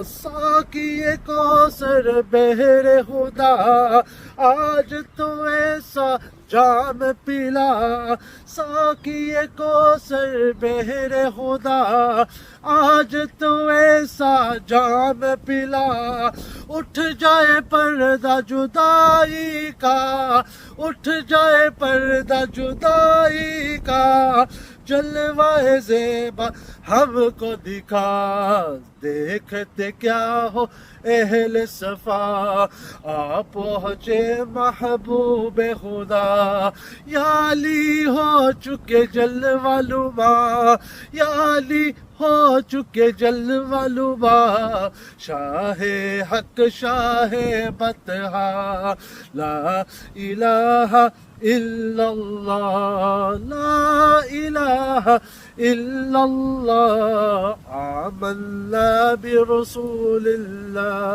ساقی کوثر بہر خدا آج تو ایسا جام پلا، ساقی کوثر بہر خدا آج تو ایسا جام پلا، اٹھ جائے پردہ جدائی کا، اٹھ جائے پردہ جدائی کا، جلوہ زیبا ہم کو دکھا، دیکھتے کیا ہو اہل صفا، آپ پہنچے محبوب خدا، یا علی ہو چکے جلوہ نما، یا علی ہو چکے جلوہ نما، شاہ حق شاہ بطحا، لا الہ الا اللہ، لا الہ الا اللہ، آمنا برسول اللہ۔